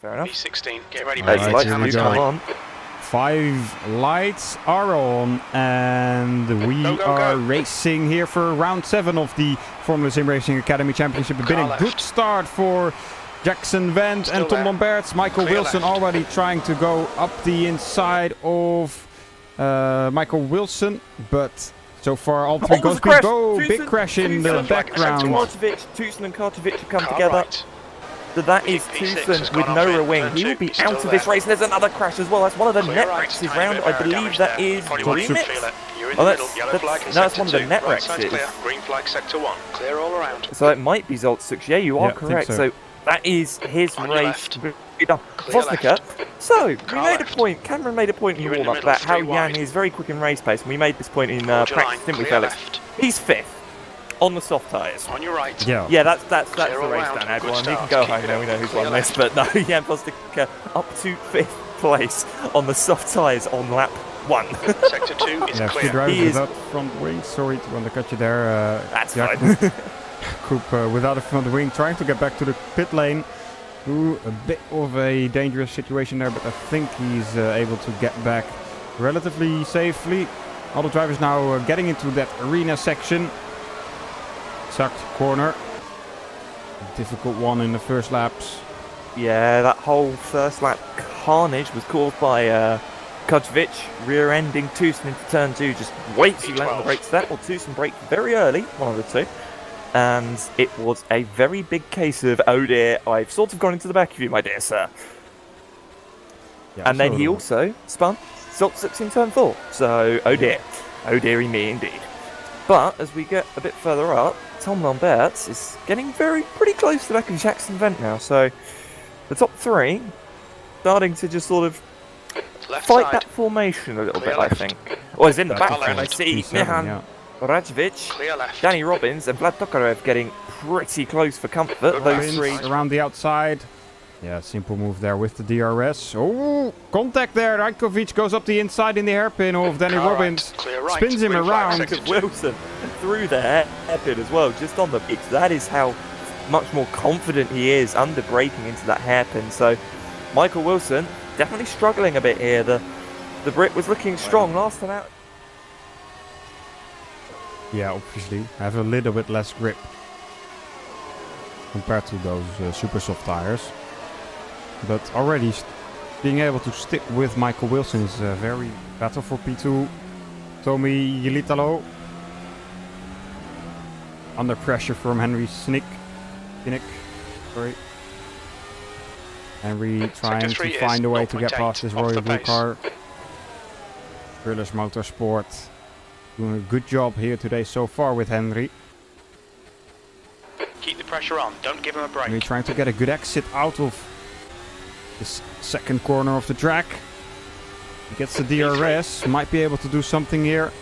Fair enough. B16, get ready, Those mate. lights Hammer's do come coming. on. 5 lights are on, and we are racing here for round 7 of the Formula Sim Racing Academy Championship. It's been a good start for Jackson Vent and Tom Lamberts. Michael Wilson already trying to go up the inside of Michael Wilson, but so far all three go. Big crash in the background. Tucson and Kartovic have come together. So that is Tucson with no rear wing. He will be out of this race. There's another crash as well. That's one of the net wrecks round. I believe that is Remix. Oh, that's one of the net wrecks. Green flag sector 1. Clear all around. So it might be Zoltsuk. Yeah, you are correct. So that is his race. Vosnica. So we made a point. Cameron made a point in the warm-up about how Jan is very quick in race pace, and we made this point in practice, didn't we, Felix? He's 5th. On the soft tyres. On your right. Yeah, that's the race done, everyone. You can go home now, we know who's won this, but no, Jan Postica up to 5th place on the soft tyres on lap 1. Sector 2 is clear. Drivers without front wing. Sorry to undercut you there. That's fine. Coop without a front wing, trying to get back to the pit lane. Ooh, a bit of a dangerous situation there, but I think he's able to get back relatively safely. All the drivers now getting into that arena section. Sucked corner. Difficult one in the first laps. Yeah, that whole first lap carnage was caused by Kudjovic rear-ending Tucson into turn 2. Just way too late on the brakes there. Or Tucson braked very early, one of the two. And it was a very big case of, oh dear, I've sort of gone into the back of you, my dear sir. Yeah, and then he also spun Zoltsuk in turn 4. So, oh dearie me indeed. But as we get a bit further up, Tom Lamberts is getting pretty close to the back of Jackson Vent now. So the top 3 starting to just sort of fight that formation a little bit, I think. Well, it's in the background. I see Mihan Rajovic, Danny Robbins, and Vlad Tokarev getting pretty close for comfort. Those 3 around the outside. Yeah, simple move there with the DRS. Oh, contact there. Rajkovic goes up the inside in the hairpin of Danny Robbins. Spins him around. Wilson through the hairpin as well, just on the pitch. That is how much more confident he is under braking into that hairpin. So Michael Wilson definitely struggling a bit here. The Brit was looking strong last time out. Yeah, obviously. Have a little bit less grip compared to those super soft tires. But already being able to stick with Michael Wilson is very battle for P2. Tommy Yelitalo. Under pressure from Henry Sinek. Sorry. Henry trying to find a way to get past this Royal Blue car. Drillers Motorsport doing a good job here today so far with Henry. Keep the pressure on, don't give him a break. Henry trying to get a good exit out of this second corner of the track. He gets the DRS, might be able to do something here.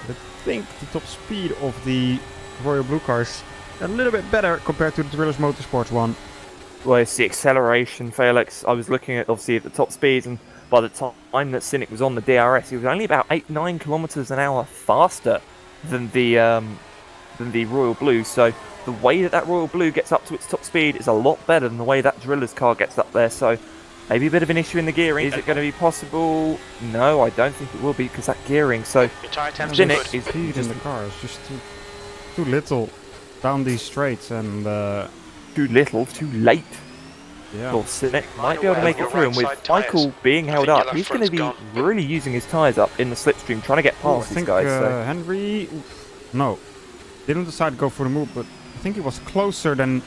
But I think the top speed of the Royal Blue cars a little bit better compared to the Drillers Motorsports one. Well, it's the acceleration, Felix. I was looking at obviously at the top speeds, and by the time that Sinek was on the DRS, he was only about 8-9 kilometers an hour faster than the Royal Blue. So the way that Royal Blue gets up to its top speed is a lot better than the way that Driller's car gets up there. So maybe a bit of an issue in the gearing. Is it going to be possible? No, I don't think it will be, because that gearing. So Sinek is speed in the car. It's just too little down these straights, and too little, too late. Yeah. Well, Sinek might be able to make it through, and with Michael being held up, he's going to be really using his tyres up in the slipstream, trying to get past these guys. Henry, no, didn't decide to go for the move, but I think he was closer than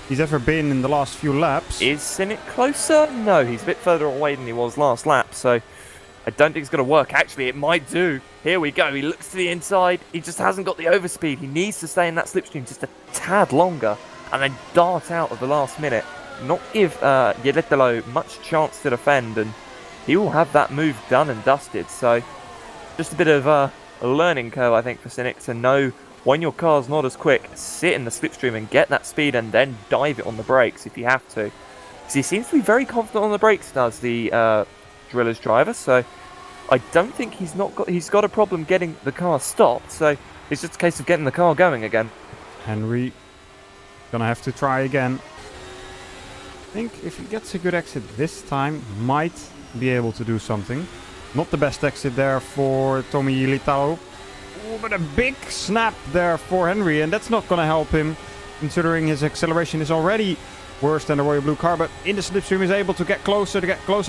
he's ever been in the last few laps. Is Sinek closer? No, he's a bit further away than he was last lap, so I don't think it's going to work. Actually, it might do. Here we go. He looks to the inside. He just hasn't got the overspeed. He needs to stay in that slipstream just a tad longer and then dart out at the last minute. Not give Yeletelo much chance to defend, and he will have that move done and dusted. So just a bit of a learning curve, I think, for Sinek to know when your car's not as quick, sit in the slipstream and get that speed and then dive it on the brakes if you have to. Because he seems to be very confident on the brakes, does the Driller's driver. So I don't think he's got a problem getting the car stopped. So it's just a case of getting the car going again. Henry gonna have to try again. think if he gets a good exit this time, might be able to do something. Not the best exit there for Tommy Litao. Oh, but a big snap there for Henry, and that's not going to help him, considering his acceleration is already worse than the royal blue car. But in the slipstream is able to get closer,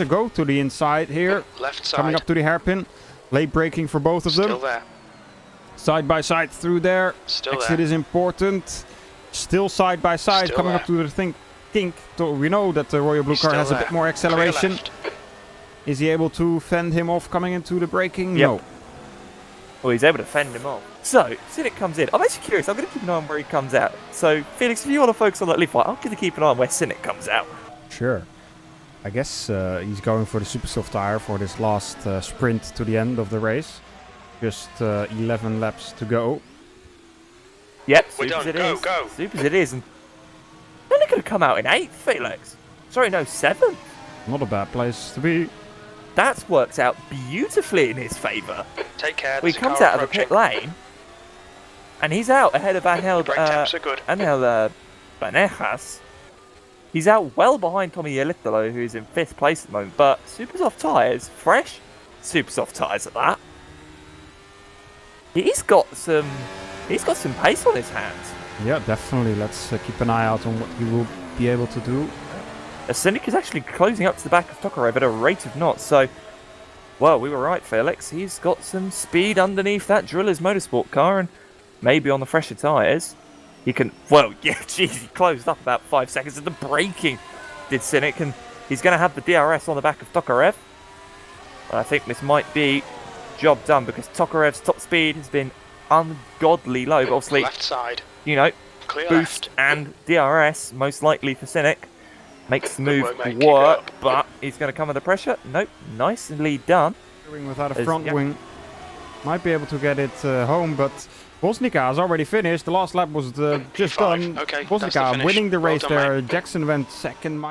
go to the inside here. Left side. Coming up to the hairpin. Late braking for both of them. Still there. Side by side through there. Still Exit there. is important. Still side by side, Still coming there. up to the thing. We know that the royal blue He's car still has a there. bit more acceleration. Clear left. Is he able to fend him off coming into the braking? Yep. No. Well, he's able to fend him off. So, Cynic comes in. I'm actually curious. I'm going to keep an eye on where he comes out. So, Felix, if you want to focus on that lead fight, I'm going to keep an eye on where Cynic comes out. Sure. I guess he's going for the super soft tire for this last sprint to the end of the race. Just 11 laps to go. Yep, We're super as done. it Go, is. go. Super as it is. And only could have come out in 8th, Felix. Sorry, no, 7th. Not a bad place to be. That's worked out beautifully in his favour. Take care. Well, he there's a comes car out of the pit approaching. lane, and he's out ahead of Angel Brake temps are good. Banejas. He's out well behind Tommy Yelitalo, who's in 5th place at the moment. But super soft tyres, fresh super soft tyres at that. He's got some pace on his hands. Yeah, definitely. Let's keep an eye out on what he will be able to do. Cynic is actually closing up to the back of Tokarev at a rate of knots, so, well, we were right, Felix. He's got some speed underneath that Drillers Motorsport car, and maybe on the fresher tyres, he can, well, yeah, geez, he closed up about 5 seconds of the braking, did Cynic, and he's going to have the DRS on the back of Tokarev. I think this might be job done, because Tokarev's top speed has been ungodly low, but obviously, Left side. you know, Clear boost left. and DRS, most likely for Cynic. Makes the Good move work, mate. Keep it work, up. but he's going to come under pressure. Nope, nicely done. Without a As- front yeah. wing. Might be able to get it home, but Bosnica has already finished. The last lap was just P5. done. Okay, that's the Bosnica finish. winning the Well race done, there. mate. Jackson went second. Mike